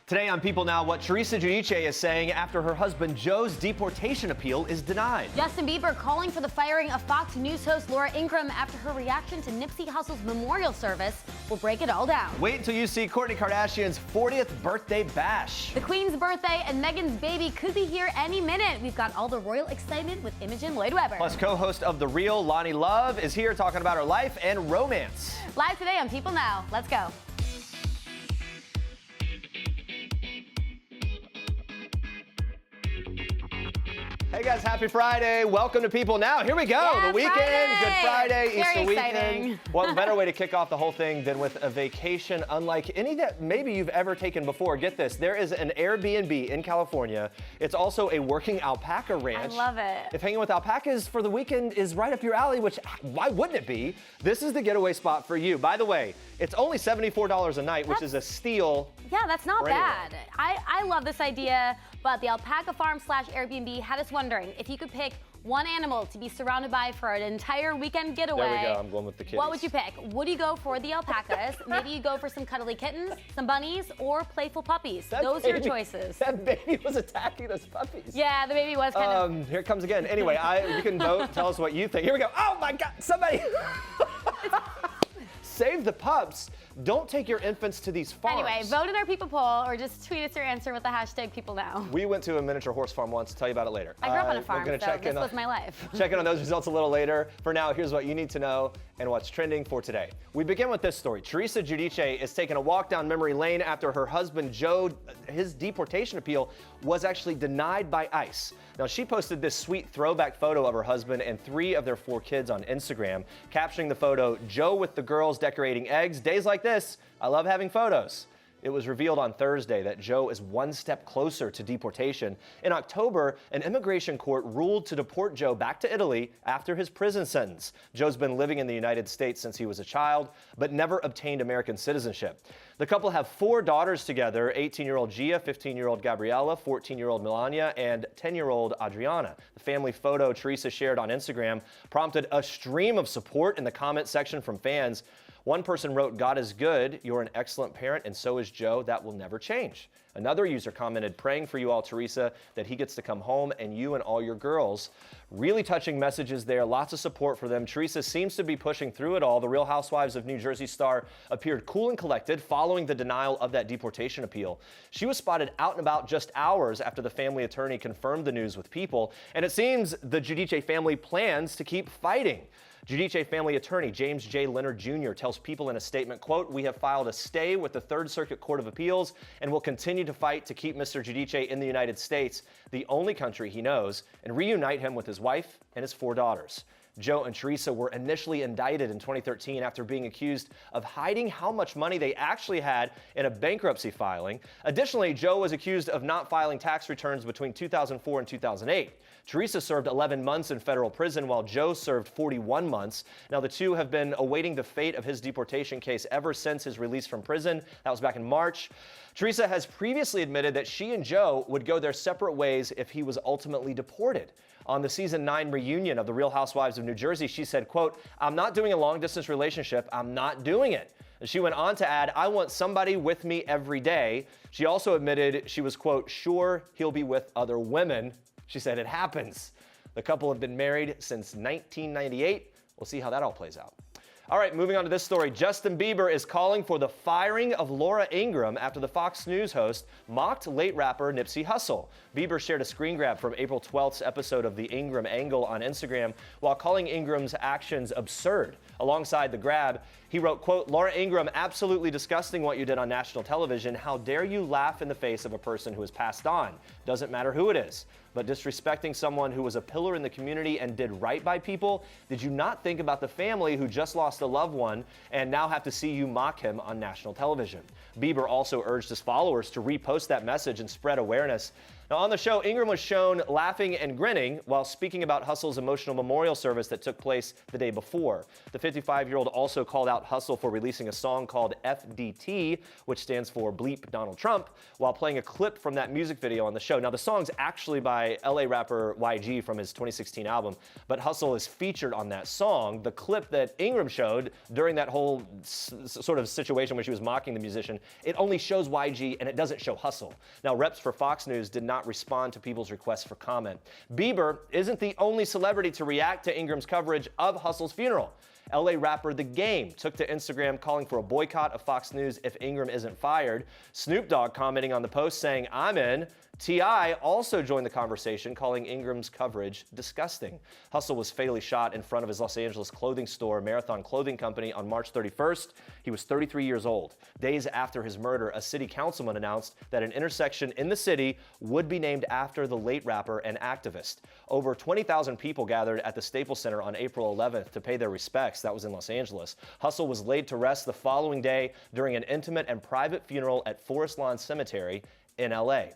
Today on People Now, what Teresa Giudice is saying after her husband Joe's deportation appeal is denied. Justin Bieber calling for the firing of Fox News host Laura Ingraham after her reaction to Nipsey Hussle's memorial service. We'll break it all down. Wait until you see Kourtney Kardashian's 40th birthday bash. The Queen's birthday and Meghan's baby could be here any minute. We've got all the royal excitement with Imogen Lloyd-Webber. Plus, co-host of The Real, Loni Love, is here talking about her life and romance. Live today on People Now. Let's go. Hey guys, happy Friday. Welcome to People Now. Here we go. Yeah, the weekend, Friday. Good Friday, Very Easter exciting. weekend. What better way to kick off the whole thing than with a vacation unlike any that maybe you've ever taken before. Get this, there is an Airbnb in California. It's also a working alpaca ranch. I love it. If hanging with alpacas for the weekend is right up your alley, which why wouldn't it be? This is the getaway spot for you. By the way, it's only $74 a night, which is a steal. Yeah, that's not for bad. anyone. I love this idea, but the alpaca farm / Airbnb had us wondering if you could pick one animal to be surrounded by for an entire weekend getaway. There we go, I'm going with the kitties. What would you pick? Would you go for the alpacas? Maybe you go for some cuddly kittens, some bunnies, or playful puppies. Those are your choices. That baby was attacking those puppies. Yeah, the baby was kind of... Here it comes again. Anyway, you can vote. Tell us what you think. Here we go. Oh my God, somebody. Save the pups. Don't take your infants to these farms. Anyway, vote in our People poll or just tweet us your answer with the hashtag #PeopleNow. We went to a miniature horse farm once. I'll tell you about it later. I grew up on a farm, We're gonna so check this in was my life. Check in on those results a little later. For now, here's what you need to know and what's trending for today. We begin with this story. Teresa Giudice is taking a walk down memory lane after her husband Joe, his deportation appeal was actually denied by ICE. Now, she posted this sweet throwback photo of her husband and 3 of their 4 kids on Instagram, captioning the photo, "Joe with the girls decorating eggs. Days like this, I love having photos." It was revealed on Thursday that Joe is one step closer to deportation. In October, an immigration court ruled to deport Joe back to Italy after his prison sentence. Joe's been living in the United States since he was a child, but never obtained American citizenship. The couple have 4 daughters together, 18-year-old Gia, 15-year-old Gabriella, 14-year-old Melania, and 10-year-old Adriana. The family photo Teresa shared on Instagram prompted a stream of support in the comment section from fans. One person wrote, "God is good, you're an excellent parent, and so is Joe, that will never change." Another user commented, "Praying for you all, Teresa, that he gets to come home and you and all your girls." Really touching messages there, lots of support for them. Teresa seems to be pushing through it all. The Real Housewives of New Jersey star appeared cool and collected following the denial of that deportation appeal. She was spotted out and about just hours after the family attorney confirmed the news with People, and it seems the Giudice family plans to keep fighting. Giudice family attorney James J. Leonard Jr. tells People in a statement, quote, "We have filed a stay with the Third Circuit Court of Appeals and will continue to fight to keep Mr. Giudice in the United States, the only country he knows, and reunite him with his wife and his 4 daughters." Joe and Teresa were initially indicted in 2013 after being accused of hiding how much money they actually had in a bankruptcy filing. Additionally, Joe was accused of not filing tax returns between 2004 and 2008. Teresa served 11 months in federal prison while Joe served 41 months. Now, the two have been awaiting the fate of his deportation case ever since his release from prison. That was back in March. Teresa has previously admitted that she and Joe would go their separate ways if he was ultimately deported. On the season 9 reunion of The Real Housewives of New Jersey, she said, quote, "I'm not doing a long-distance relationship. I'm not doing it." And she went on to add, "I want somebody with me every day." She also admitted she was, quote, "sure he'll be with other women." She said, "It happens." The couple have been married since 1998. We'll see how that all plays out. All right, moving on to this story. Justin Bieber is calling for the firing of Laura Ingraham after the Fox News host mocked late rapper Nipsey Hussle. Bieber shared a screen grab from April 12th's episode of the Ingraham Angle on Instagram while calling Ingraham's actions absurd. Alongside the grab, he wrote, quote, "Laura Ingraham, absolutely disgusting what you did on national television. How dare you laugh in the face of a person who has passed on? Doesn't matter who it is. But disrespecting someone who was a pillar in the community and did right by people, did you not think about the family who just lost a loved one and now have to see you mock him on national television?" Bieber also urged his followers to repost that message and spread awareness. Now, on the show, Ingraham was shown laughing and grinning while speaking about Hustle's emotional memorial service that took place the day before. The 55-year-old also called out Hustle for releasing a song called FDT, which stands for Bleep Donald Trump, while playing a clip from that music video on the show. Now, the song's actually by LA rapper YG from his 2016 album, but Hustle is featured on that song. The clip that Ingraham showed during that whole sort of situation where she was mocking the musician, it only shows YG and it doesn't show Hustle. Now, reps for Fox News did not respond to people's requests for comment. Bieber isn't the only celebrity to react to Ingram's coverage of Hustle's funeral. LA rapper The Game took to Instagram calling for a boycott of Fox News if Ingraham isn't fired. Snoop Dogg commenting on the post saying, "I'm in." T.I. also joined the conversation, calling Ingram's coverage disgusting. Hustle was fatally shot in front of his Los Angeles clothing store, Marathon Clothing Company, on March 31st. He was 33 years old. Days after his murder, a city councilman announced that an intersection in the city would be named after the late rapper and activist. Over 20,000 people gathered at the Staples Center on April 11th to pay their respects. That was in Los Angeles. Hustle was laid to rest the following day during an intimate and private funeral at Forest Lawn Cemetery in LA.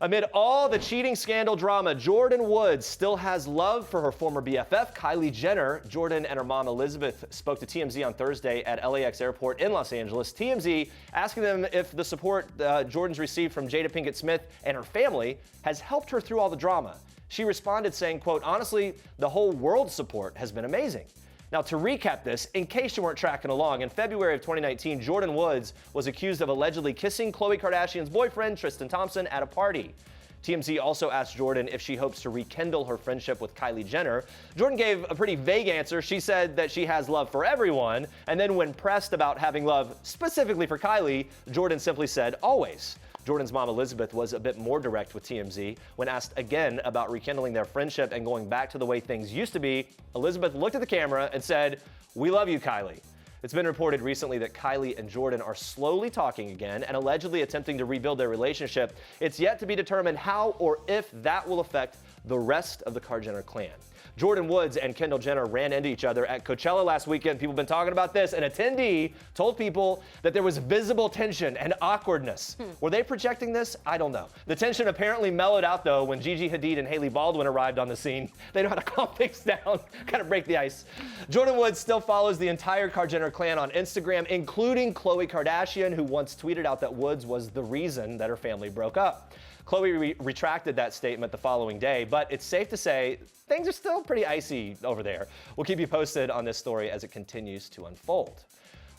Amid all the cheating scandal drama, Jordyn Woods still has love for her former BFF, Kylie Jenner. Jordyn and her mom, Elizabeth, spoke to TMZ on Thursday at LAX Airport in Los Angeles. TMZ asking them if the support Jordyn's received from Jada Pinkett Smith and her family has helped her through all the drama. She responded saying, quote, "Honestly, the whole world's support has been amazing." Now, to recap this, in case you weren't tracking along, in February of 2019, Jordyn Woods was accused of allegedly kissing Khloe Kardashian's boyfriend, Tristan Thompson, at a party. TMZ also asked Jordyn if she hopes to rekindle her friendship with Kylie Jenner. Jordyn gave a pretty vague answer. She said that she has love for everyone, and then when pressed about having love specifically for Kylie, Jordyn simply said, "Always." Jordyn's mom, Elizabeth, was a bit more direct with TMZ. When asked again about rekindling their friendship and going back to the way things used to be, Elizabeth looked at the camera and said, "We love you, Kylie." It's been reported recently that Kylie and Jordyn are slowly talking again and allegedly attempting to rebuild their relationship. It's yet to be determined how or if that will affect the rest of the Jenner clan. Jordyn Woods and Kendall Jenner ran into each other at Coachella last weekend. People have been talking about this. An attendee told people that there was visible tension and awkwardness. Were they projecting this? I don't know. The tension apparently mellowed out, though, when Gigi Hadid and Hailey Baldwin arrived on the scene. They know how to calm things down, kind of break the ice. Jordyn Woods still follows the entire Jenner clan on Instagram, including Khloe Kardashian, who once tweeted out that Woods was the reason that her family broke up. Khloe retracted that statement the following day, but it's safe to say things are still pretty icy over there. We'll keep you posted on this story as it continues to unfold.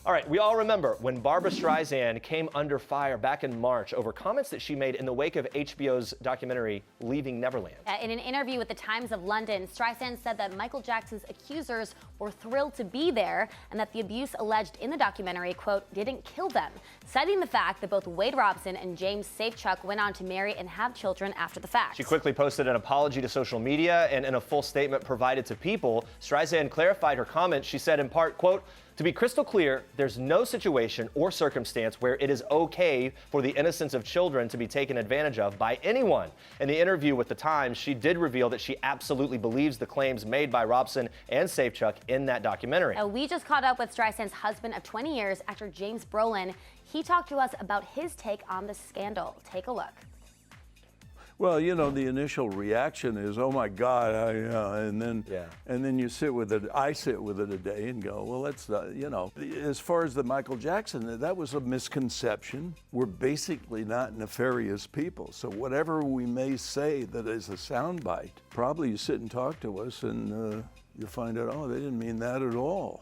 All right, we all remember when Barbra Streisand came under fire back in March over comments that she made in the wake of HBO's documentary Leaving Neverland. In an interview with the Times of London, Streisand said that Michael Jackson's accusers were thrilled to be there and that the abuse alleged in the documentary, quote, didn't kill them, citing the fact that both Wade Robson and James Safechuck went on to marry and have children after the fact. She quickly posted an apology to social media, and in a full statement provided to People, Streisand clarified her comments. She said in part, quote, "To be crystal clear, there's no situation or circumstance where it is okay for the innocence of children to be taken advantage of by anyone." In the interview with The Times, she did reveal that she absolutely believes the claims made by Robson and Safechuck in that documentary. We just caught up with Streisand's husband of 20 years, actor James Brolin. He talked to us about his take on the scandal. Take a look. Well, you know, the initial reaction is, "Oh my God," and then you sit with it. I sit with it a day and go, "Well, that's you know." As far as the Michael Jackson, that was a misconception. We're basically not nefarious people, so whatever we may say that is a soundbite, probably you sit and talk to us and you find out, oh, they didn't mean that at all.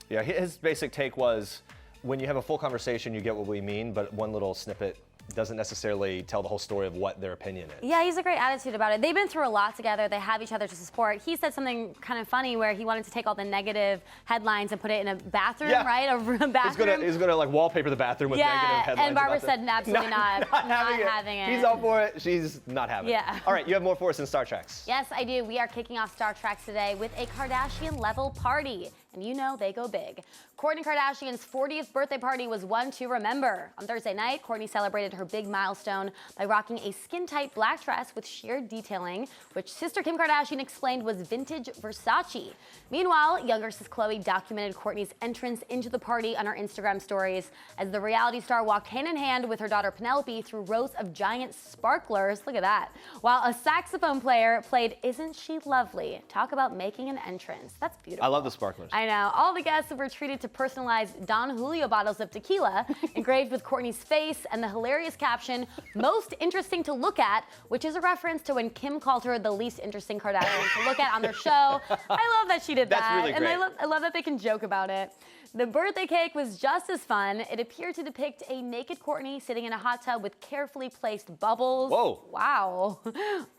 Yeah, his basic take was, when you have a full conversation, you get what we mean, but one little snippet doesn't necessarily tell the whole story of what their opinion is. Yeah, he's a great attitude about it. They've been through a lot together. They have each other to support. He said something kind of funny where he wanted to take all the negative headlines and put it in a bathroom, right? A bathroom. He's gonna like wallpaper the bathroom with negative headlines. And Barbara about said absolutely not having it. He's all for it. She's not having it. All right, you have more for us in Star Treks. Yes, I do. We are kicking off Star Treks today with a Kardashian-level party. and you know they go big. Kourtney Kardashian's 40th birthday party was one to remember. On Thursday night, Kourtney celebrated her big milestone by rocking a skin-tight black dress with sheer detailing, which sister Kim Kardashian explained was vintage Versace. Meanwhile, younger sis Khloe documented Kourtney's entrance into the party on her Instagram stories as the reality star walked hand in hand with her daughter Penelope through rows of giant sparklers. Look at that. While a saxophone player played Isn't She Lovely? Talk about making an entrance. That's beautiful. I love the sparklers. I know. All the guests were treated to personalized Don Julio bottles of tequila engraved with Kourtney's face and the hilarious caption, "Most interesting to look at," which is a reference to when Kim called her the least interesting Kardashian to look at on their show. I love that she did that. That's really great. And I love that they can joke about it. The birthday cake was just as fun. It appeared to depict a naked Kourtney sitting in a hot tub with carefully placed bubbles. Whoa. Wow.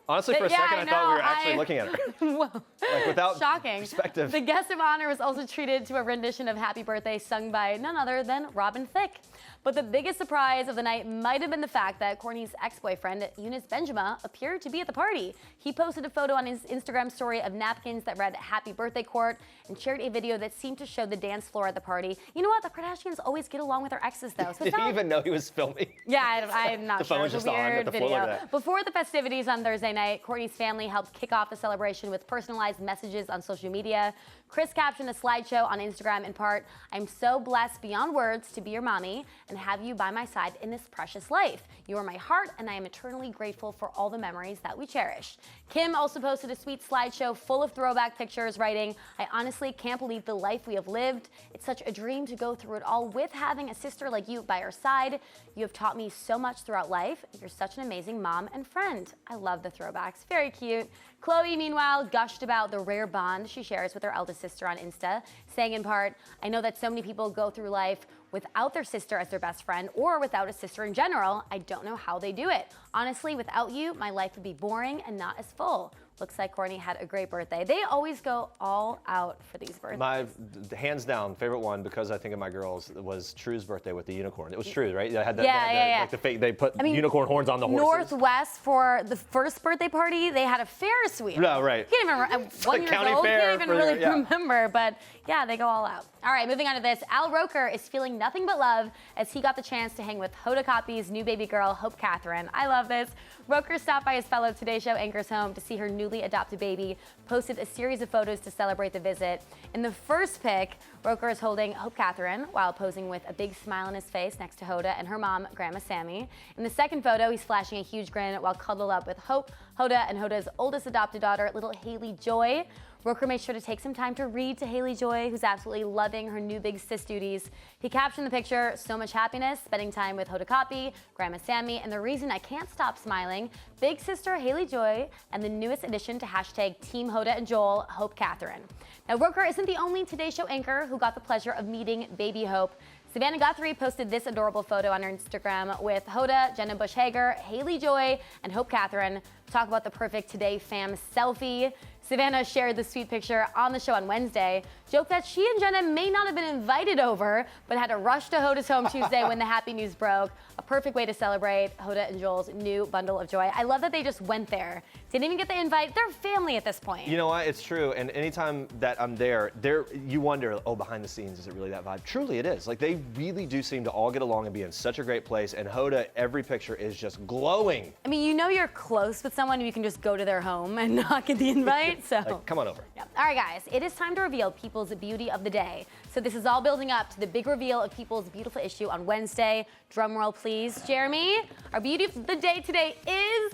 Honestly, for a second, I thought we were actually looking at her. Whoa. Like, without Shocking. perspective. The guest of honor was also treated to a rendition of Happy Birthday sung by none other than Robin Thicke. But the biggest surprise of the night might have been the fact that Kourtney's ex-boyfriend, Eunice Benjamin, appeared to be at the party. He posted a photo on his Instagram story of napkins that read Happy Birthday Court and shared a video that seemed to show the dance floor at the party. You know what? The Kardashians always get along with their exes, though. So Did he even know he was filming? Yeah, I'm not The sure. phone was It was just a on weird at the floor like video. that. Before the festivities on Thursday night, Kourtney's family helped kick off the celebration with personalized messages on social media. Chris captioned a slideshow on Instagram in part, "I'm so blessed beyond words to be your mommy and have you by my side in this precious life. You are my heart and I am eternally grateful for all the memories that we cherish." Kim also posted a sweet slideshow full of throwback pictures, writing, "I honestly can't believe the life we have lived. It's such a dream to go through it all with having a sister like you by our side. You have taught me so much throughout life. You're such an amazing mom and friend." I love the throwbacks. Very cute. Khloe, meanwhile, gushed about the rare bond she shares with her eldest sister on Insta, saying in part, "I know that so many people go through life without their sister as their best friend or without a sister in general. I don't know how they do it. Honestly, without you, my life would be boring and not as full." Looks like Kourtney had a great birthday. They always go all out for these birthdays. My hands down favorite one, because I think of my girls, was True's birthday with the unicorn. It was True, right? They had that, Yeah. like the fake. They put unicorn horns on the horses. Northwest, for the first birthday party, they had a Ferris wheel. No, right. Can't even remember. like county fair Can't even for really their- yeah. remember, but yeah, they go all out. All right, moving on to this. Al Roker is feeling nothing but love as he got the chance to hang with Hoda Kotb's new baby girl, Hope Catherine. I love this. Roker stopped by his fellow Today Show anchor's home to see her newly adopted baby, posted a series of photos to celebrate the visit. In the first pic, Roker is holding Hope Catherine while posing with a big smile on his face next to Hoda and her mom, Grandma Sammy. In the second photo, he's flashing a huge grin while cuddled up with Hope, Hoda, and Hoda's oldest adopted daughter, little Haley Joy. Roker made sure to take some time to read to Haley Joy, who's absolutely loving her new big sis duties. He captioned the picture, "So much happiness, spending time with Hoda Kotb, Grandma Sammy, and the reason I can't stop smiling, big sister Haley Joy, and the newest addition to hashtag Team Hoda and Joel, Hope Catherine." Now, Roker isn't the only Today Show anchor who got the pleasure of meeting baby Hope. Savannah Guthrie posted this adorable photo on her Instagram with Hoda, Jenna Bush Hager, Haley Joy, and Hope Catherine. Talk about the perfect Today fam selfie. Savannah shared the sweet picture on the show on Wednesday, joked that she and Jenna may not have been invited over, but had to rush to Hoda's home Tuesday when the happy news broke. A perfect way to celebrate Hoda and Joel's new bundle of joy. I love that they just went there. Didn't even get the invite. They're family at this point. You know what? It's true. And anytime that I'm there, you wonder, oh, behind the scenes, is it really that vibe? Truly it is. Like, they really do seem to all get along and be in such a great place. And Hoda, every picture is just glowing. I mean, you know you're close with someone, you can just go to their home and not get the invite, so. Like, come on over. Yeah. All right, guys, it is time to reveal People's Beauty of the Day. So this is all building up to the big reveal of People's Beautiful Issue on Wednesday. Drum roll, please. Jeremy, our beauty of the day today is,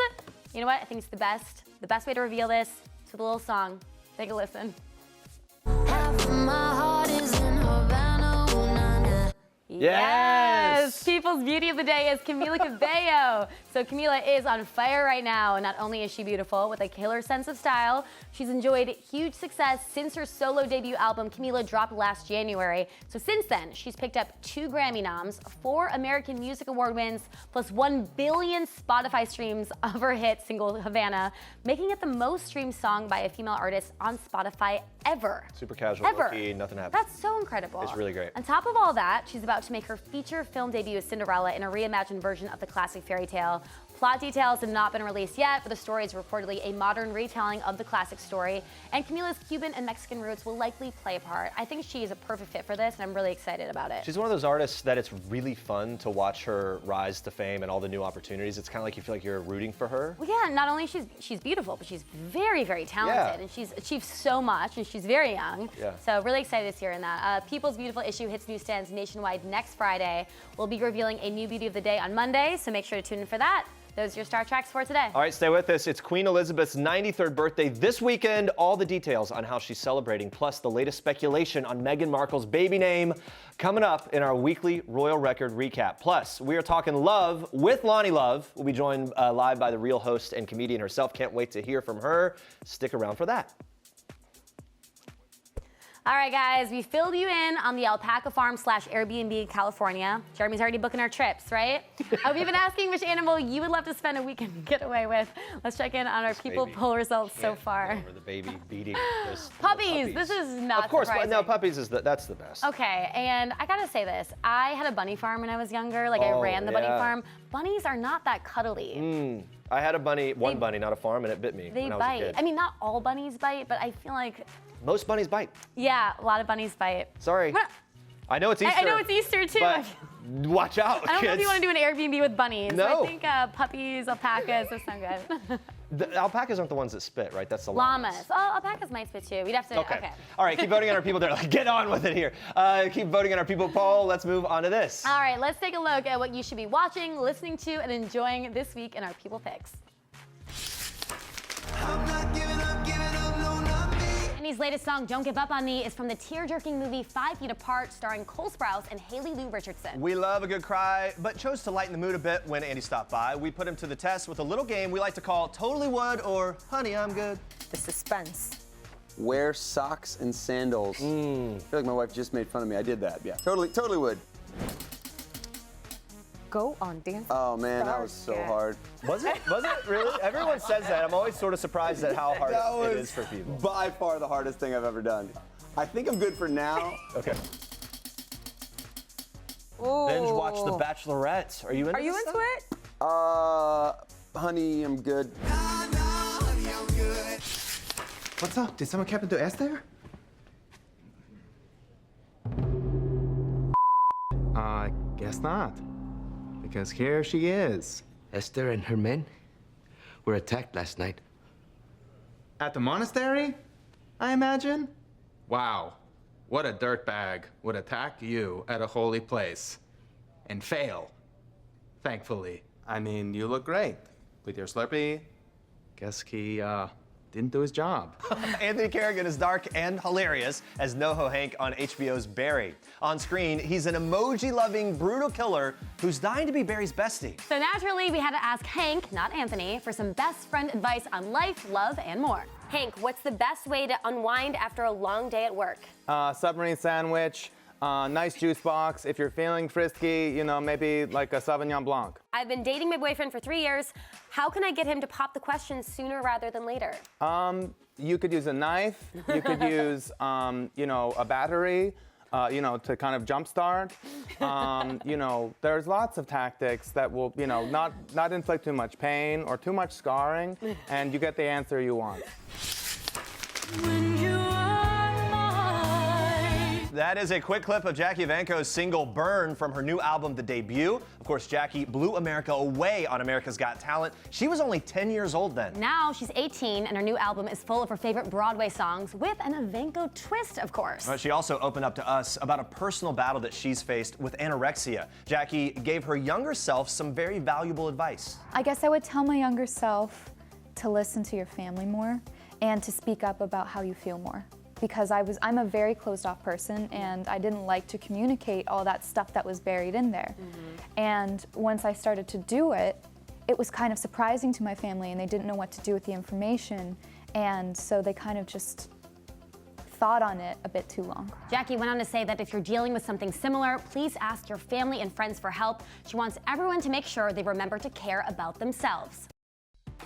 you know what? I think it's the best. The best way to reveal this is with a little song. Take a listen. Half of my heart is in Havana, ooh, nah, nah. Yes! People's Beauty of the Day is Camila Cabello. So Camila is on fire right now. Not only is she beautiful with a killer sense of style, she's enjoyed huge success since her solo debut album, Camila, dropped last January. So since then, she's picked up 2 Grammy noms, 4 American Music Award wins, plus 1 billion Spotify streams of her hit single, Havana, making it the most streamed song by a female artist on Spotify ever. Super casual, Ever. low-key, nothing happened. That's so incredible. It's really great. On top of all that, she's about to make her feature film debut as Cinderella in a reimagined version of the classic fairy tale. Plot details have not been released yet, but the story is reportedly a modern retelling of the classic story, and Camila's Cuban and Mexican roots will likely play a part. I think she is a perfect fit for this, and I'm really excited about it. She's one of those artists that it's really fun to watch her rise to fame and all the new opportunities. It's kind of like you feel like you're rooting for her. Well, yeah, not only she's beautiful, but she's very, very talented, and she's achieved so much, and she's very young. Yeah. So really excited to see her in that. People's Beautiful issue hits newsstands nationwide next Friday. We'll be revealing a new beauty of the day on Monday, so make sure to tune in for that. Those are your Star Tracks for today. All right, stay with us. It's Queen Elizabeth's 93rd birthday this weekend. All the details on how she's celebrating, plus the latest speculation on Meghan Markle's baby name, coming up in our weekly Royal Record recap. Plus, we are talking love with Loni Love. We'll be joined live by the Real host and comedian herself. Can't wait to hear from her. Stick around for that. All right, guys, we filled you in on the alpaca farm / Airbnb in California. Jeremy's already booking our trips, right? We've been asking which animal you would love to spend a weekend getaway with. Let's check in on our people poll results so far. Over the baby beating those Puppies. This is not Of course, surprising. no, puppies is that's the best. Okay, and I gotta say this. I had a bunny farm when I was younger. Like, I ran the bunny farm. Bunnies are not that cuddly. I had a bunny, one bunny, not a farm, and it bit me They when I was a bite. kid. I mean, not all bunnies bite, but I feel like, Most bunnies bite. yeah, a lot of bunnies bite. Sorry. I know it's Easter. I know it's Easter too. But watch out, I don't know if kids. you want to do an Airbnb with bunnies. No. I think puppies, alpacas, those sound good. The alpacas aren't the ones that spit, right? That's the Llamas. Oh, alpacas might spit too. We'd have to. Okay. All right, keep voting on our people there. Like, get on with it here. Keep voting on our people poll. Let's move on to this. All right, let's take a look at what you should be watching, listening to, and enjoying this week in our People Picks. Whitney's latest song, Don't Give Up on Me, is from the tear-jerking movie 5 Feet Apart, starring Cole Sprouse and Haley Lou Richardson. We love a good cry, but chose to lighten the mood a bit when Andy stopped by. We put him to the test with a little game we like to call Totally Would or Honey, I'm Good. The suspense. Wear socks and sandals. I feel like my wife just made fun of me. I did that, yeah. Totally would. Go on, dance. Oh man, that was so hard. Was it? Was it really? Everyone says that. I'm always sort of surprised at how hard it is for people. By far the hardest thing I've ever done. I think I'm good for now. Okay. Ooh. Binge watch The Bachelorette. Are you into Are you this into stuff? it? Honey, I'm good. What's up? Did someone happen to Esther? Guess not. Because here she is. Esther and her men were attacked last night. At the monastery, I imagine? Wow. What a dirtbag would attack you at a holy place and fail. Thankfully. I mean, you look great with your Slurpee. Guess he, didn't do his job. Anthony Carrigan is dark and hilarious as NoHo Hank on HBO's Barry. On screen, he's an emoji-loving, brutal killer who's dying to be Barry's bestie. So naturally, we had to ask Hank, not Anthony, for some best friend advice on life, love, and more. Hank, what's the best way to unwind after a long day at work? Submarine sandwich, nice juice box. If you're feeling frisky, you know, maybe like a Sauvignon Blanc. I've been dating my boyfriend for 3 years. How can I get him to pop the question sooner rather than later? You could use a knife. You could use, you know, a battery, you know, to kind of jumpstart. You know, there's lots of tactics that will, you know, not inflict too much pain or too much scarring, and you get the answer you want. That is a quick clip of Jackie Evancho's single Burn from her new album, The Debut. Of course, Jackie blew America away on America's Got Talent. She was only 10 years old then. Now she's 18 and her new album is full of her favorite Broadway songs with an Evancho twist, of course. She also opened up to us about a personal battle that she's faced with anorexia. Jackie gave her younger self some very valuable advice. I guess I would tell my younger self to listen to your family more and to speak up about how you feel more. Because I'm a very closed-off person, and I didn't like to communicate all that stuff that was buried in there. And once I started to do it, it was kind of surprising to my family, and they didn't know what to do with the information, and so they kind of just thought on it a bit too long. Jackie went on to say that if you're dealing with something similar, please ask your family and friends for help. She wants everyone to make sure they remember to care about themselves.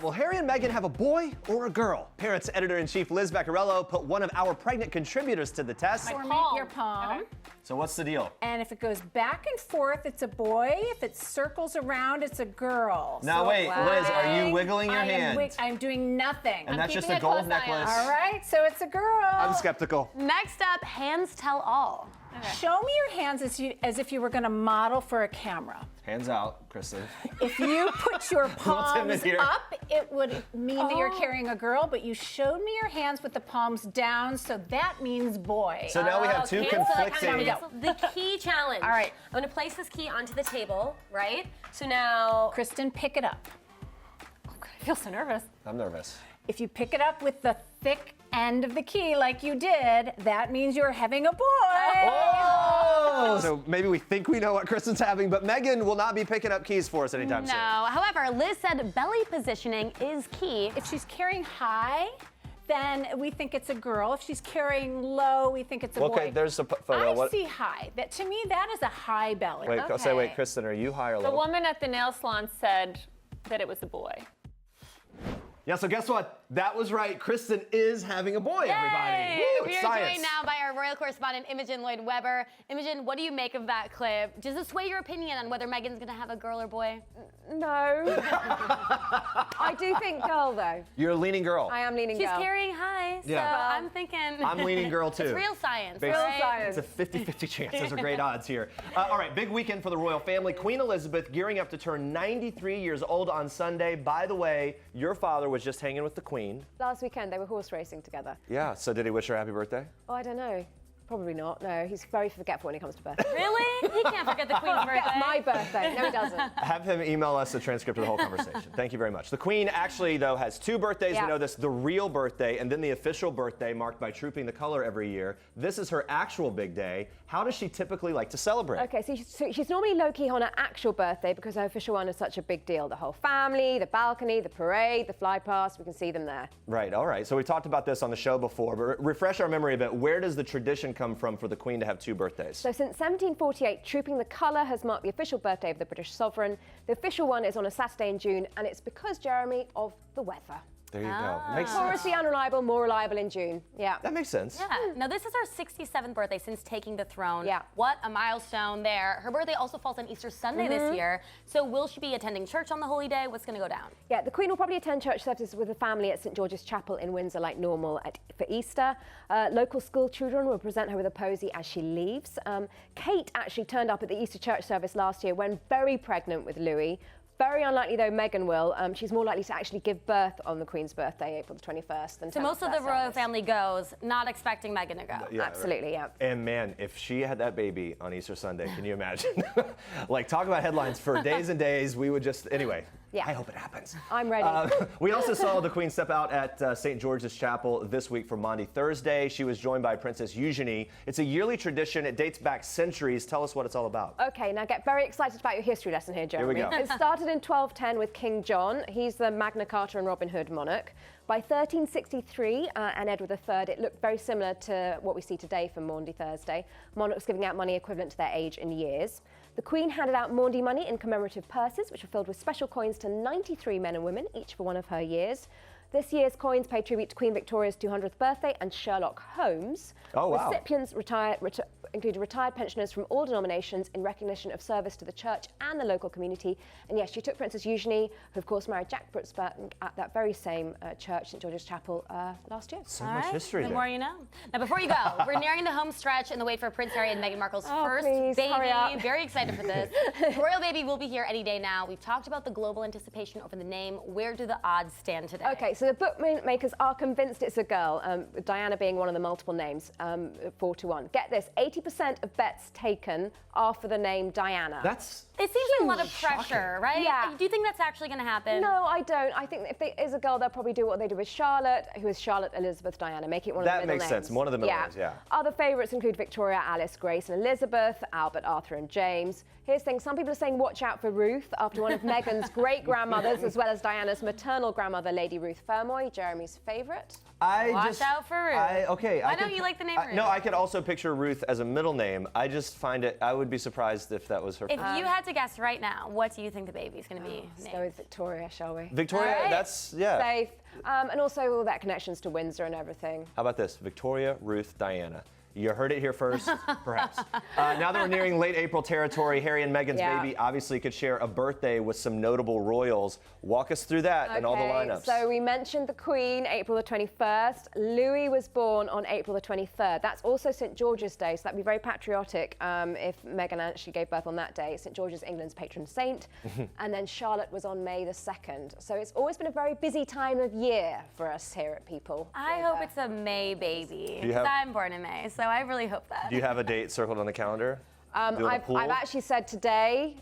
Will Harry and Meghan have a boy or a girl? Parents editor-in-chief Liz Vaccarello put one of our pregnant contributors to the test. Your palm. Okay. So what's the deal? And if it goes back and forth, it's a boy. If it circles around, it's a girl. Now wait, Liz, are you wiggling your hand? I'm doing nothing. And that's just a gold necklace. All right, so it's a girl. I'm skeptical. Next up, hands tell all. Okay. Show me your hands as if you were going to model for a camera. Hands out, Kristen. If you put your palms up, it would mean that you're carrying a girl, but you showed me your hands with the palms down, so that means boy. So now we have two conflicting. The key challenge. All right. I'm going to place this key onto the table, right? So now... Kristen, pick it up. Oh, God, I feel so nervous. I'm nervous. If you pick it up with the thick end of the key like you did, that means you're having a boy. Oh! So maybe we think we know what Kristen's having, but Meghan will not be picking up keys for us anytime soon. No. However, Liz said belly positioning is key. If she's carrying high, then we think it's a girl. If she's carrying low, we think it's a boy. Okay, there's a photo. I see high. To me, that is a high belly. Wait, wait, Kristen, are you high or low? The woman at the nail salon said that it was a boy. Yeah, so guess what? That was right. Kristen is having a boy, everybody. Woo, We are science. joined now by our royal correspondent, Imogen Lloyd-Webber. Imogen, what do you make of that clip? Does it sway your opinion on whether Meghan's going to have a girl or boy? No. I do think girl, though. You're a leaning girl. I am leaning girl. She's carrying high, so I'm thinking... I'm leaning girl, too. It's real science, Real science. It's a 50-50 chance. Those are great odds here. All right, big weekend for the royal family. Queen Elizabeth gearing up to turn 93 years old on Sunday. By the way, your father was just hanging with the Queen. Last weekend, they were horse racing together. Yeah, so did he wish her happy birthday? Oh, I don't know. Probably not. No, he's very forgetful when it comes to birthday. Really? He can't forget the Queen's birthday. Forgets my birthday. No, he doesn't. Have him email us a transcript of the whole conversation. Thank you very much. The Queen actually, though, has two birthdays. Yeah. We know this, the real birthday and then the official birthday marked by Trooping the Color every year. This is her actual big day. How does she typically like to celebrate? Okay, so she's normally low-key on her actual birthday because her official one is such a big deal. The whole family, the balcony, the parade, the fly past, we can see them there. Right, all right. So we talked about this on the show before, but refresh our memory a bit. Where does the tradition come from for the Queen to have two birthdays? So since 1748, Trooping the Colour has marked the official birthday of the British sovereign. The official one is on a Saturday in June, and it's because, Jeremy, of the weather. There you go. Makes sense. Notoriously unreliable, more reliable in June. Yeah. That makes sense. Yeah. Now, this is her 67th birthday since taking the throne. Yeah. What a milestone there. Her birthday also falls on Easter Sunday this year. So will she be attending church on the holy day? What's going to go down? Yeah, the Queen will probably attend church services with the family at St George's Chapel in Windsor like normal for Easter. Local school children will present her with a posy as she leaves. Kate actually turned up at the Easter church service last year when very pregnant with Louis. Very unlikely, though, Meghan will. She's more likely to actually give birth on the Queen's birthday, April the 21st. Than so most of the royal family goes, not expecting Meghan to go. Yeah, absolutely, yeah. And man, if she had that baby on Easter Sunday, can you imagine? Like, talk about headlines for days and days. We would just, anyway. Yeah. I hope it happens. I'm ready. We also saw the Queen step out at St. George's Chapel this week for Maundy Thursday. She was joined by Princess Eugenie. It's a yearly tradition. It dates back centuries. Tell us what it's all about. Okay, now get very excited about your history lesson here, Jeremy. Here we go. It started in 1210 with King John. He's the Magna Carta and Robin Hood monarch. By 1363 and Edward III, it looked very similar to what we see today for Maundy Thursday. Monarchs giving out money equivalent to their age in years. The Queen handed out Maundy money in commemorative purses, which were filled with special coins to 93 men and women, each for one of her years. This year's coins pay tribute to Queen Victoria's 200th birthday and Sherlock Holmes. Oh, wow. Recipients included retired pensioners from all denominations in recognition of service to the church and the local community. And yes, she took Princess Eugenie, who of course married Jack Brooksburn at that very same church, St George's Chapel, last year. So much history The there. more you know. Now, before you go, we're nearing the home stretch in the wait for Prince Harry and Meghan Markle's first please, baby. hurry up. Very excited for this. The royal baby will be here any day now. We've talked about the global anticipation over the name. Where do the odds stand today? Okay, so the bookmakers are convinced it's a girl, Diana being one of the multiple names, 4-1. Get this, 80% of bets taken are for the name Diana. That's It seems like a lot of pressure, right? Yeah. Do you think that's actually going to happen? No, I don't. I think if there is a girl, they'll probably do what they did with Charlotte, who is Charlotte Elizabeth Diana, make it one of the middle names. That makes sense. One of the middle names, yeah. Other favourites include Victoria, Alice, Grace, and Elizabeth, Albert, Arthur, and James. Here's the thing, some people are saying watch out for Ruth after one of Meghan's great-grandmothers, as well as Diana's maternal grandmother, Lady Ruth Fermoy, Jeremy's favorite. Watch out for Ruth. Why don't you like the name Ruth? No, I could also picture Ruth as a middle name. I just find it, I would be surprised if that was her. If you had to guess right now, what do you think the baby's going to be Let's named? go with Victoria, shall we? Victoria, All right. that's, yeah. Safe. And also all that connections to Windsor and everything. How about this? Victoria, Ruth, Diana. You heard it here first, perhaps. Now that we're nearing late April territory, Harry and Meghan's baby obviously could share a birthday with some notable royals. Walk us through that and all the lineups. So we mentioned the Queen, April the 21st. Louis was born on April the 23rd. That's also St. George's Day, so that'd be very patriotic if Meghan actually gave birth on that day. St. George is England's patron saint. And then Charlotte was on May the 2nd. So it's always been a very busy time of year for us here at People. I hope it's a May baby, Do you have- because I'm born in May, so I really hope that. Do you have a date circled on the calendar? I've actually said today,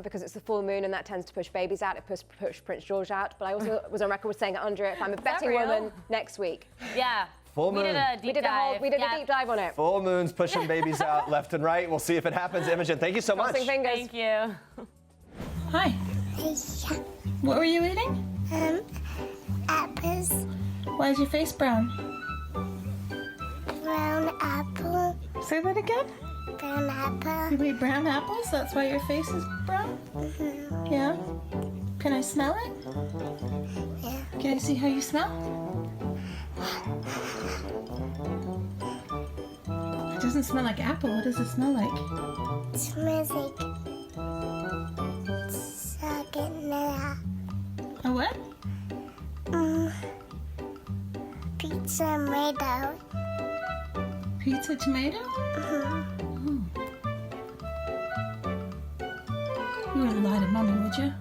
because it's the full moon and that tends to push babies out, it pushed Prince George out. But I also was on record with saying, Andrea, if I'm a betting real? woman, next week. Yeah. Full moon. We did a deep dive. We did a deep dive on it. Full moon's pushing babies out left and right. We'll see if it happens. Imogen, thank you so much. Crossing fingers. Thank you. Hi. What were you eating? Apples. Why is your face brown? Brown apple. Say that again? Brown apple. You eat brown apples? That's why your face is brown? Yeah? Can I smell it? Yeah. Can I see how you smell? It doesn't smell like apple. What does it smell like? It smells like salmonella. A what? Pizza tomato. Pizza tomato? You wouldn't lie to Mommy, would you?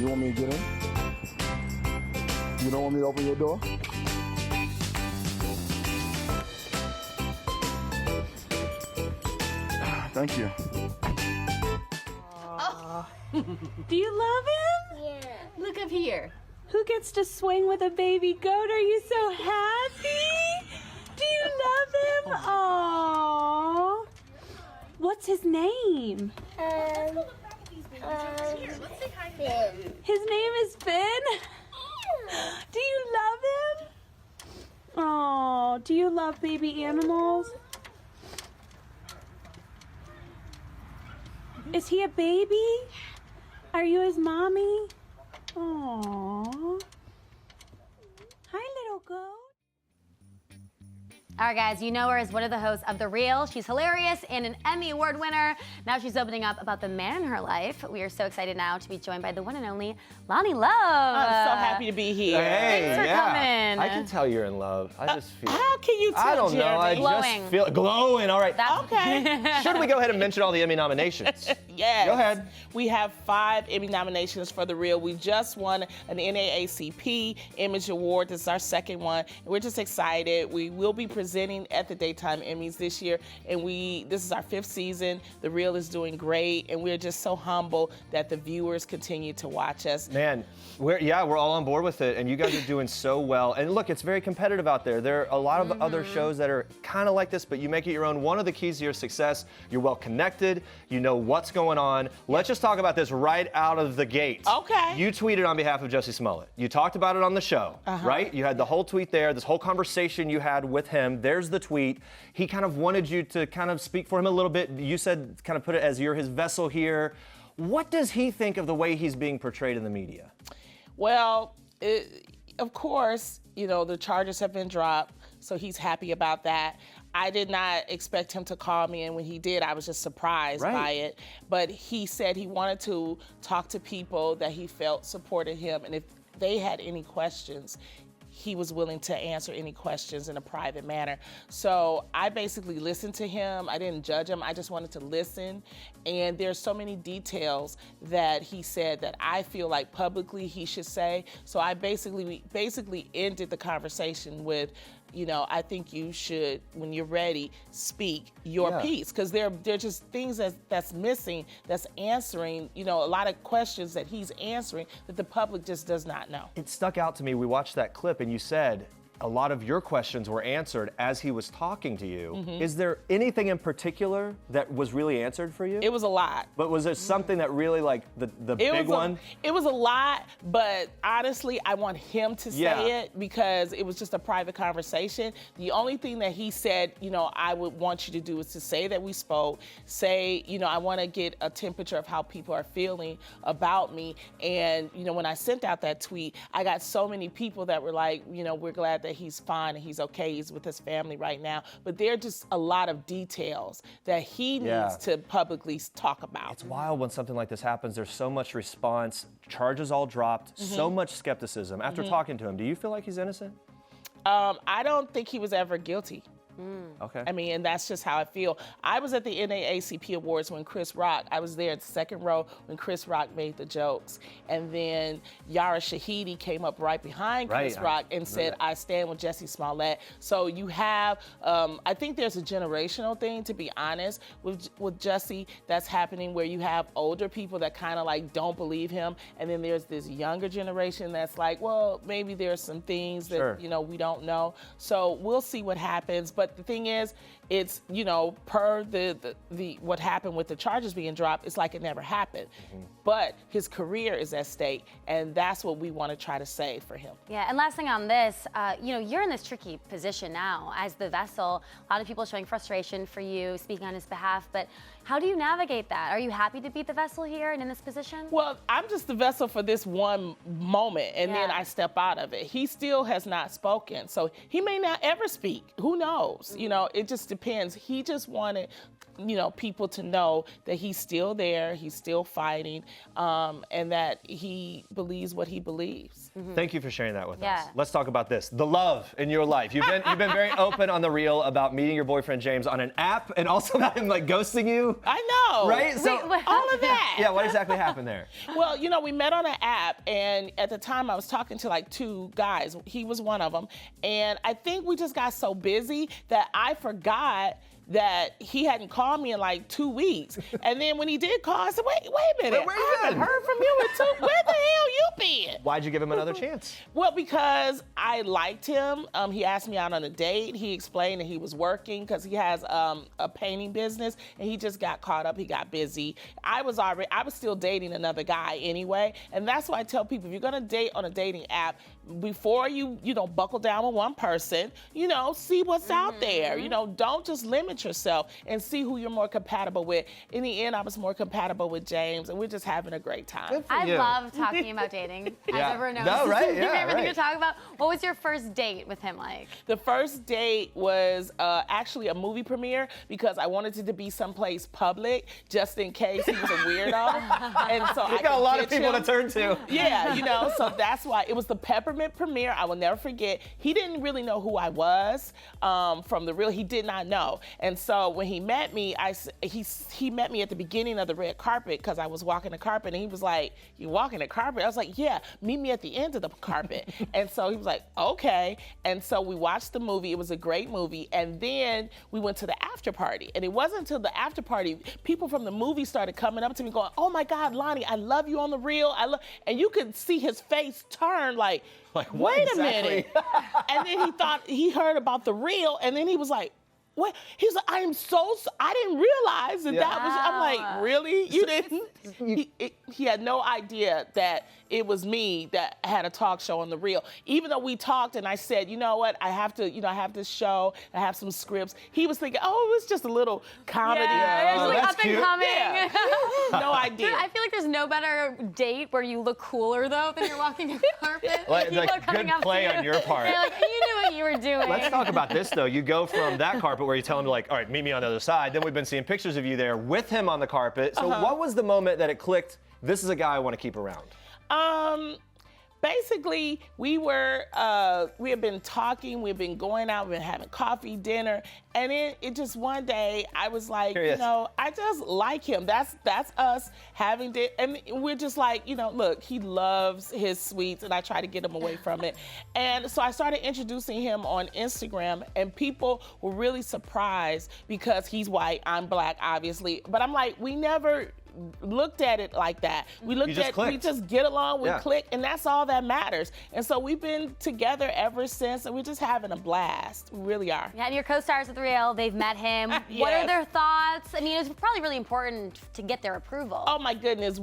You want me to get in? You don't want me to open your door? Thank you. Oh. Do you love him? Yeah. Look up here. Who gets to swing with a baby goat? Are you so happy? Do you love him? Aww. What's his name? Finn. His name is Finn? Do you love him? Oh, do you love baby animals? Is he a baby? Are you his mommy? Aww. Hi, little goat. All right, guys, you know her as one of the hosts of The Real. She's hilarious and an Emmy Award winner. Now she's opening up about the man in her life. We are so excited now to be joined by the one and only Loni Love. I'm so happy to be here. Hey, Thanks for coming. I can tell you're in love. I just feel. How can you tell, I don't know. I Glowing. just feel glowing. All right. Okay. Should we go ahead and mention all the Emmy nominations? Yes. Go ahead. We have 5 Emmy nominations for The Real. We just won an NAACP Image Award. This is our second one. And we're just excited. We will be presenting at the Daytime Emmys this year. And this is our 5th season. The Real is doing great. And we're just so humble that the viewers continue to watch us. Man, we're all on board with it. And you guys are doing so well. And look, it's very competitive out there. There are a lot of other shows that are kind of like this, but you make it your own. One of the keys to your success, you're well connected. You know what's going on. Let's just talk about this right out of the gate. Okay. You tweeted on behalf of Jussie Smollett. You talked about it on the show, right? You had the whole tweet there, this whole conversation you had with him. There's the tweet. He kind of wanted you to kind of speak for him a little bit. You said, kind of put it as you're his vessel here. What does he think of the way he's being portrayed in the media? Well, of course, you know, the charges have been dropped, so he's happy about that. I did not expect him to call me, and when he did, I was just surprised by it. But he said he wanted to talk to people that he felt supported him, and if they had any questions, he was willing to answer any questions in a private manner. So I basically listened to him. I didn't judge him. I just wanted to listen. And there's so many details that he said that I feel like publicly he should say. So I basically ended the conversation with, I think you should, when you're ready, speak your piece, because there are just things that's missing, that's answering, a lot of questions that he's answering that the public just does not know. It stuck out to me. We watched that clip and you said a lot of your questions were answered as he was talking to you. Mm-hmm. Is there anything in particular that was really answered for you? It was a lot. But was there something that really, like, the big one? It was a lot, but honestly, I want him to say it because it was just a private conversation. The only thing that he said, I would want you to do is to say that we spoke, say, I want to get a temperature of how people are feeling about me. And, when I sent out that tweet, I got so many people that were like, we're glad that he's fine and he's okay, he's with his family right now. But there are just a lot of details that he needs to publicly talk about. It's wild when something like this happens. There's so much response, charges all dropped, so much skepticism. After talking to him, do you feel like he's innocent? I don't think he was ever guilty. Okay. I mean, and that's just how I feel. I was at the NAACP Awards when Chris Rock, I was there at the second row when Chris Rock made the jokes. And then Yara Shahidi came up right behind Chris Rock and said, I stand with Jussie Smollett. So you have, I think there's a generational thing, to be honest, with Jussie that's happening, where you have older people that kind of like don't believe him. And then there's this younger generation that's like, well, maybe there's some things that, we don't know. So we'll see what happens. But the thing is, it's, per the what happened with the charges being dropped, it's like it never happened. But his career is at stake, and that's what we want to try to save for him. Yeah, and last thing on this, you're in this tricky position now as the vessel. A lot of people showing frustration for you, speaking on his behalf, but how do you navigate that? Are you happy to be the vessel here and in this position? Well, I'm just the vessel for this one moment, and then I step out of it. He still has not spoken, so he may not ever speak. Who knows? It just depends. He just wanted, people to know that he's still there, he's still fighting, and that he believes what he believes. Thank you for sharing that with us. Let's talk about this. The love in your life. You've been very open on The Real about meeting your boyfriend James on an app, and also about him like ghosting you. I know. Right? So all of that. Yeah, what exactly happened there? Well, we met on an app, and at the time I was talking to like two guys. He was one of them. And I think we just got so busy that I forgot that he hadn't called me in like 2 weeks. And then when he did call, I said, wait a minute. Where you I haven't been? heard from you in 2 Where the hell you been? Why'd you give him another chance? Well, because I liked him. He asked me out on a date. He explained that he was working because he has a painting business, and he just got caught up. He got busy. I was still dating another guy anyway. And that's why I tell people, if you're gonna date on a dating app, before you buckle down with one person, see what's out there. Don't just limit yourself, and see who you're more compatible with. In the end, I was more compatible with James, and we're just having a great time. I love talking about dating, as everyone knows. No, right? This is my favorite thing to talk about. What was your first date with him like? The first date was actually a movie premiere, because I wanted it to be someplace public, just in case he was a weirdo. And so I got a lot of people to turn to. Yeah, so that's why it was the Peppermint premiere. I will never forget. He didn't really know who I was from The Real. He did not know. And so when he met me, he met me at the beginning of the red carpet, because I was walking the carpet, and he was like, "You walking the carpet?" I was like, "Yeah, meet me at the end of the carpet." And so he was like, "Okay." And so we watched the movie. It was a great movie. And then we went to the after party. And it wasn't until the after party, people from the movie started coming up to me going, "Oh my God, Loni, I love you on The Real. And you could see his face turn like wait a minute. And then he heard about The Real, and then he was like, what? He's like, I didn't realize that was, I'm like, really? You didn't? He had no idea that it was me that had a talk show on The Real. Even though we talked and I said, you know what, I have this show, I have some scripts. He was thinking, oh, it was just a little comedy. Yeah, it's like up and coming. Yeah. No idea. I feel like there's no better date where you look cooler, though, than you're walking the carpet. Like good play on your part. They're like, you knew what you were doing. Let's talk about this, though. You go from that carpet where you tell him, like, all right, meet me on the other side. Then we've been seeing pictures of you there with him on the carpet. So what was the moment that it clicked, this is a guy I want to keep around? basically, we had been talking, we've been going out, we've been having coffee, dinner, and it just one day I was like, you know, I just like him. That's us having dinner, and we're just like, you know, look, he loves his sweets, and I try to get him away from it. And so I started introducing him on Instagram, and people were really surprised because he's white, I'm black, obviously. But I'm like, we never looked at it like that. We looked at, we just get along, we click, and that's all that matters. And so we've been together ever since, and we're just having a blast. We really are. Yeah, and your co-stars with Real, they've met him. What are their thoughts? I mean, it's probably really important to get their approval. Oh my goodness,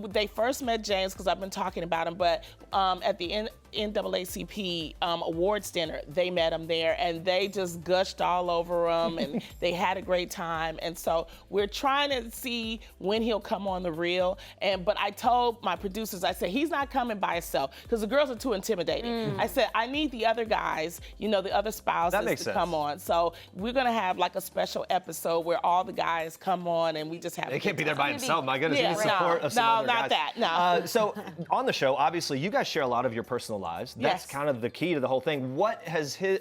they first met James because I've been talking about him, but at the NAACP awards dinner, they met him there, and they just gushed all over him, and they had a great time. And so we're trying to see when he'll come on The Real. But I told my producers, I said, he's not coming by himself because the girls are too intimidating. I said, I need the other guys, you know, the other spouses to come on. So we're gonna have like a special episode where all the guys come on and we just have. They can't be there by himself. My goodness, yeah, you need support of some other guys. No, not that. No. So on the show, obviously, you guys share a lot of your personal lives. That's kind of the key to the whole thing. What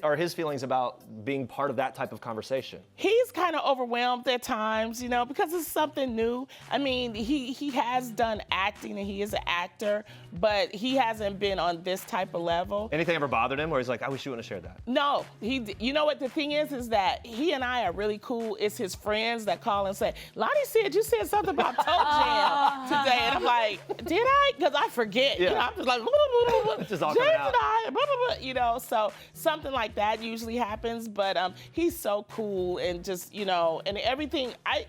are his feelings about being part of that type of conversation? He's kind of overwhelmed at times, you know, because it's something new. I mean, he has done acting and he is an actor, but he hasn't been on this type of level. Anything ever bothered him where he's like, I wish you wouldn't have shared that? No, you know what the thing is that he and I are really cool. It's his friends that call and say, Loni said you said something about Toe Jam today. And I'm like, did I? Because I forget. You know, I'm just like, it's just all coming out. You know, so something like that usually happens, but he's so cool and just, you know, and everything. I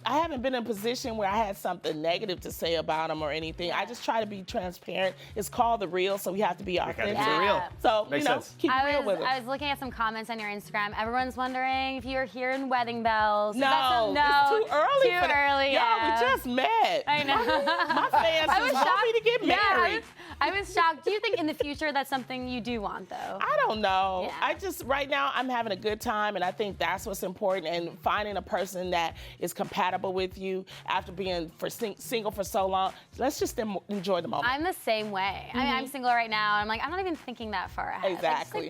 haven't been in a position where I had something negative to say about him or anything. I just try to be transparent. It's called The Real, so we have to be authentic. Real. So, Makes you know, sense. keep real with it. I was looking at some comments on your Instagram. Everyone's wondering if you're hearing wedding bells. No, it's too early for that. early. Y'all, we just met. I know. My fans just want me to get married. I was shocked. Do you think in the future that's something you do want, though? I don't know. I just, right now, I'm having a good time, and I think that's what's important, and finding a person that is compatible with you after being single for so long. Let's just enjoy the moment. I'm the same way. I mean, I'm single right now. I'm like, I'm not even thinking that far ahead. Exactly.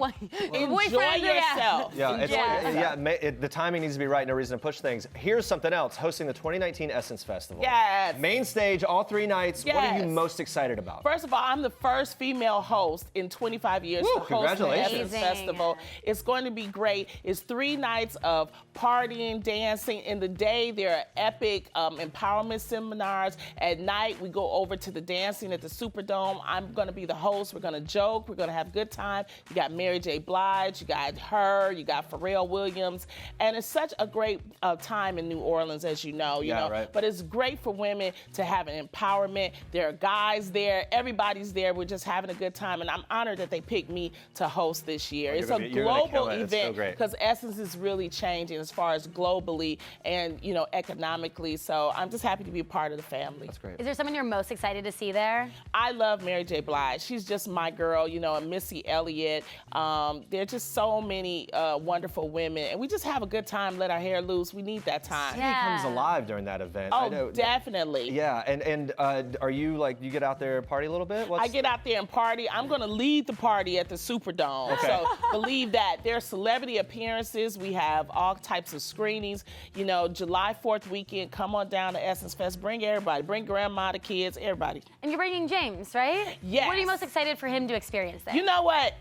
Enjoy yourself. The timing needs to be right. No reason to push things. Here's something else. Hosting the 2019 Essence Festival. Yes. Main stage, all 3 nights. What are you most excited about? First of all, I'm the first female host in 25 years to host the Essence Festival. It's going to be great. It's 3 nights of partying, dancing. In the day, there are epic empowerment seminars. At night, we go over to the dancing at the Superdome. I'm going to be the host. We're going to joke. We're going to have a good time. You got Mary J. Blige. You got her. You got Pharrell Williams. And it's such a great time in New Orleans, as you know. You know? Right. But it's great for women to have an empowerment. There are guys there. Everybody's there. We're just having a good time. And I'm honored that they picked me to host this year. It's a global event because Essence is really changing as far as globally and, you know, economically. So I'm just happy to be a part of the family. That's great. Is there someone you're most excited to see there? I love Mary J. Blige. She's just my girl, you know, and Missy Elliott. There are just so many wonderful women. And we just have a good time, let our hair loose. We need that time. City comes alive during that event. Oh, I know. Definitely. Yeah, and are you like, you get out there and party a little bit? I get out there and party. I'm going to lead the party at the Superdome. Okay. So believe that. There are celebrity appearances. We have all types of screenings. You know, July 4th weekend, come on down to Essence Fest. Bring everybody. Bring grandma, the kids, everybody. And you're bringing James, right? Yes. What are you most excited for him to experience there? You know what?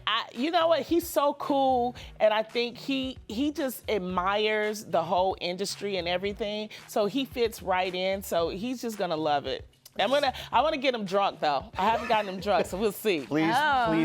He's so cool, and I think he just admires the whole industry and everything. So he fits right in. So he's just gonna love it. I want to get him drunk though. I haven't gotten him drunk, so we'll see. Please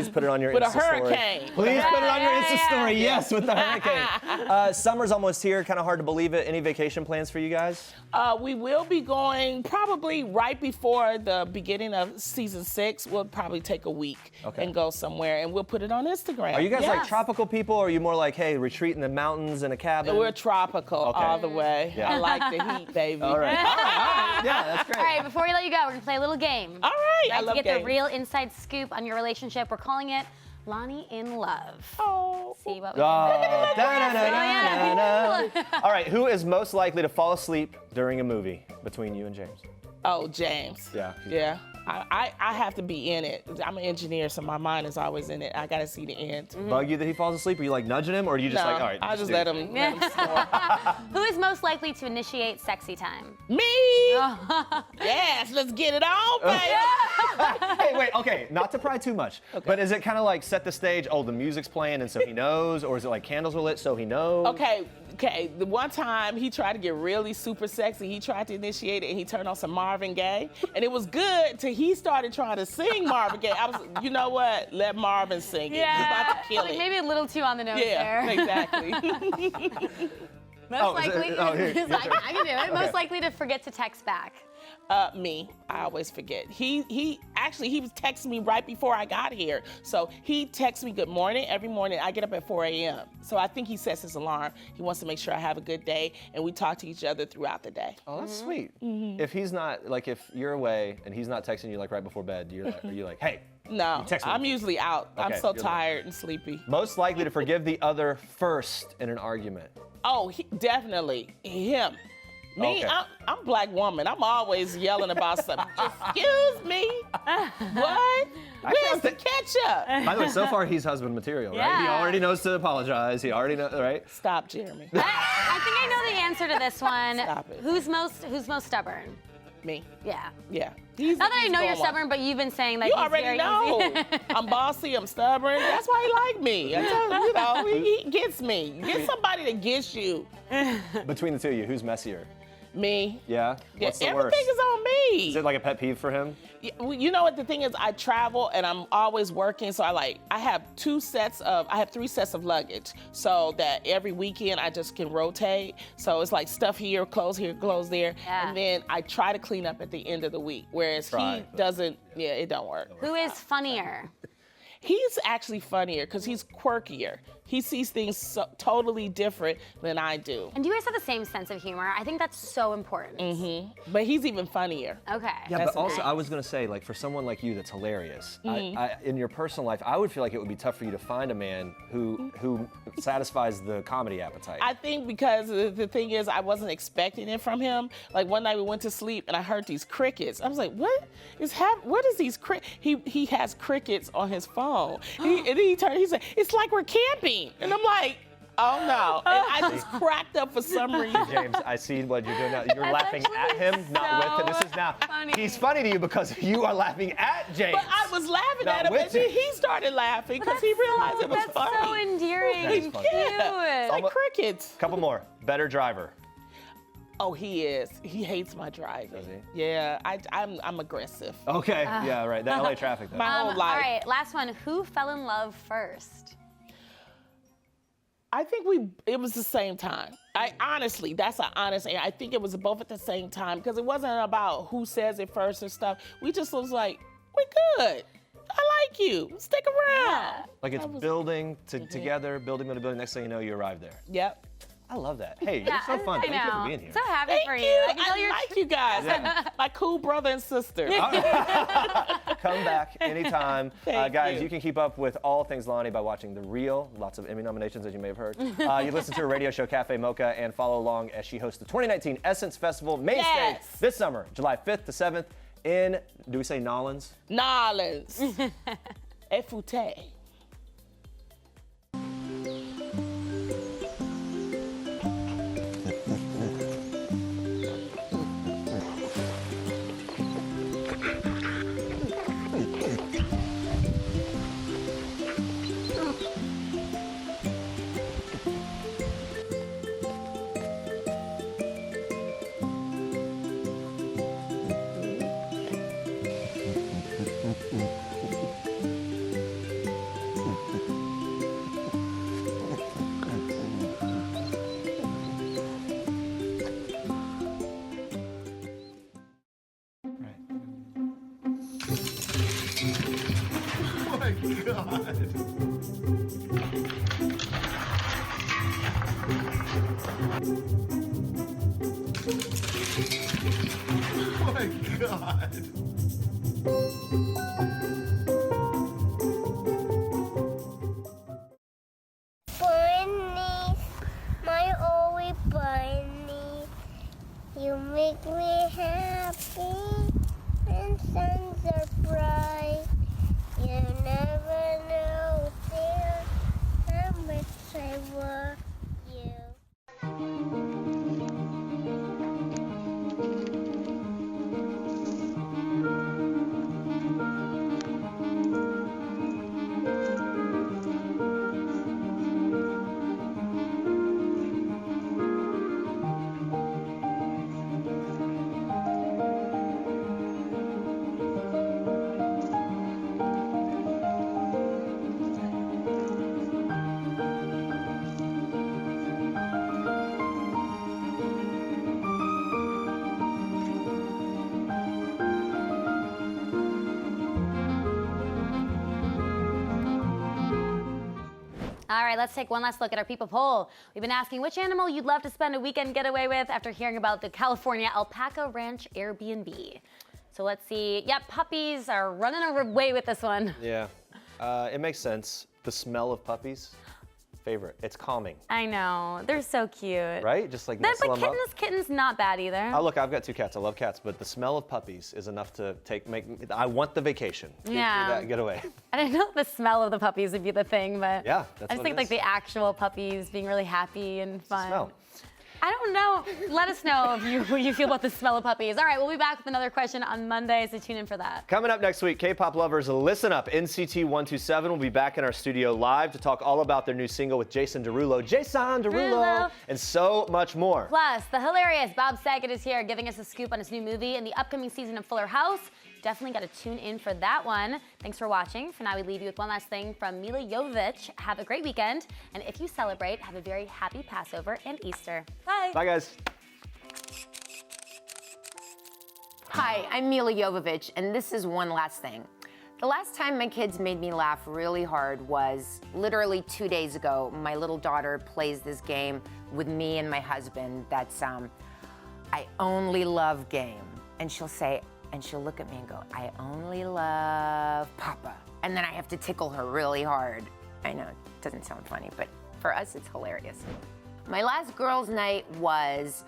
put it on your with Insta story. With a hurricane. Please put it on your Insta story. Yes, with the hurricane. Summer's almost here. Kind of hard to believe it. Any vacation plans for you guys? We will be going probably right before the beginning of season 6. We'll probably take a week and go somewhere, and we'll put it on Instagram. Are you guys like tropical people, or are you more like, hey, retreat in the mountains in a cabin? We're tropical all the way. Yeah. I like the heat, baby. All right. All right. Yeah, that's great. All right, before we let you go, we're going to play a little game. All right. I love to get the real inside scoop on your relationship. We're calling it Loni in Love. Oh. See what we All right, who is most likely to fall asleep during a movie between you and James? Oh, James. Yeah. Yeah. I have to be in it. I'm an engineer, so my mind is always in it. I got to see the end. Bug you that he falls asleep? Are you like nudging him, or do you just No, like, all right? I just let him snore. Who is most likely to initiate sexy time? Me! Yes, let's get it on, baby. Hey, wait, okay, not to pry too much, but is it kind of like set the stage, oh, the music's playing and so he knows, or is it like candles were lit so he knows? Okay, the one time he tried to get really super sexy, he tried to initiate it and he turned on some Marvin Gaye, and it was good till he started trying to sing Marvin Gaye. I was, you know what, let Marvin sing it. He's about to kill it. Maybe a little too on the nose there. Yeah, exactly. Most likely, here, I can do it. Okay. Most likely to forget to text back. Me. I always forget. He was texting me right before I got here. So he texts me good morning every morning. I get up at 4 a.m. So I think he sets his alarm. He wants to make sure I have a good day, and we talk to each other throughout the day. Oh, that's sweet. If he's not, like if you're away and he's not texting you like right before bed, are you like, hey? No, text me. I'm usually out. I'm Okay, so you're tired and sleepy. Most likely to forgive the other first in an argument. Oh, definitely him. Me, Okay. I'm a black woman. I'm always yelling about something. Excuse me. What? Where's the ketchup? By the way, so far he's husband material, right? He Yeah. already knows to apologize. He already knows, right? Stop, Jeremy. I think I know the answer to this one. Stop it. Who's most stubborn? Me. Yeah. Yeah. Not that I know you're going. stubborn, but you've been saying that You he's already very know. easy. I'm bossy, I'm stubborn. That's why he like me. I tell you, he gets me. Get somebody that gets you. Between the two of you, who's messier? Me. Yeah? Yeah, What's the everything worst? is on me. Is it like a pet peeve for him? Yeah, well, you know what the thing is, I travel and I'm always working, so I have 3 sets of luggage, so that every weekend I just can rotate. So it's like stuff here, clothes there, and then I try to clean up at the end of the week, whereas he doesn't, it don't work. Who is funnier? He's actually funnier because he's quirkier. He sees things totally different than I do. And you guys have the same sense of humor. I think that's so important. But he's even funnier. Okay. Yeah, but also I was gonna say, like, for someone like you that's hilarious, I, in your personal life, I would feel like it would be tough for you to find a man who satisfies the comedy appetite. I think because the thing is, I wasn't expecting it from him. Like one night we went to sleep and I heard these crickets. I was like, what is these crickets? He has crickets on his phone. And then he turned, he said, it's like we're camping. And I'm like, oh no. And I just cracked up for some reason. James, I see what you're doing now. You're laughing at him, not with him. This is now, he's funny to you because you are laughing at James. But I was laughing Not at him, with and then him. he started laughing because he realized it was That's funny. so endearing That is and funny. cute. It's like crickets. Couple more. Better driver. Oh, he is. He hates my driving. Does he? Yeah, I'm aggressive. Okay, yeah, right. That LA traffic though. My whole life. All right, last one. Who fell in love first? I think it was the same time. Honestly, that's an honest answer. I think it was both at the same time because it wasn't about who says it first and stuff. We just was like, we good. I like you. Stick around. Like it's building together, building. Next thing you know, you arrive there. Yep. I love that. Hey, you're so fun. I Thank you for know. being here. So happy Thank for you. you. I can tell I you're like you guys. My cool brother and sister. Come back anytime. Thank Guys, you. you can keep up with all things Loni by watching The Real. Lots of Emmy nominations, as you may have heard. You listen to her radio show, Cafe Mocha, and follow along as she hosts the 2019 Essence Festival main stage this summer, July 5th to 7th in, do we say Nolans? Nolans. Efute. Oh my God. Oh my God. Bunny, my only bunny, you make me happy. and suns are bright. You never know, dear, how much I love you. All right, let's take one last look at our People poll. We've been asking which animal you'd love to spend a weekend getaway with after hearing about the California Alpaca Ranch Airbnb. So let's see. Yep, puppies are running away with this one. Yeah, it makes sense. The smell of puppies, favorite. It's calming. I know, they're so cute. Right? Just like But nestle them up. kittens, not bad either. Oh, look, I've got 2 cats. I love cats, but the smell of puppies is enough to I want the vacation. Give me Yeah. that getaway. I didn't know the smell of the puppies would be the thing, but Yeah, that's I just what think it like is. the actual puppies being really happy and fun. Smell. I don't know. Let us know what you feel about the smell of puppies. All right, we'll be back with another question on Monday, so tune in for that. Coming up next week, K-pop lovers, listen up. NCT 127 will be back in our studio live to talk all about their new single with Jason Derulo, Derulo. and so much more. Plus, the hilarious Bob Saget is here giving us a scoop on his new movie and the upcoming season of Fuller House. Definitely got to tune in for that one. Thanks for watching. For now, we leave you with one last thing from Mila Jovovich. Have a great weekend. And if you celebrate, have a very happy Passover and Easter. Bye. Bye, guys. Hi, I'm Mila Jovovich, and this is one last thing. The last time my kids made me laugh really hard was literally 2 days ago. My little daughter plays this game with me and my husband that's I only love game. And she'll say, and she'll look at me and go, I only love Papa. And then I have to tickle her really hard. I know, it doesn't sound funny, but for us, it's hilarious. My last girls' night was,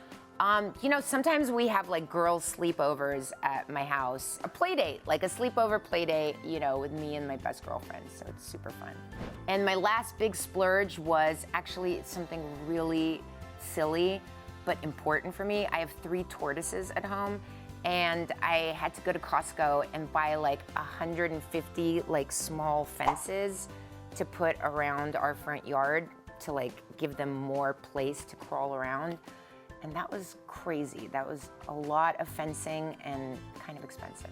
you know, sometimes we have like girls' sleepovers at my house. A play date, like a sleepover play date, you know, with me and my best girlfriend, so it's super fun. And my last big splurge was actually something really silly, but important for me. I have 3 tortoises at home, and I had to go to Costco and buy like 150 like small fences to put around our front yard to like give them more place to crawl around. And that was crazy. That was a lot of fencing and kind of expensive.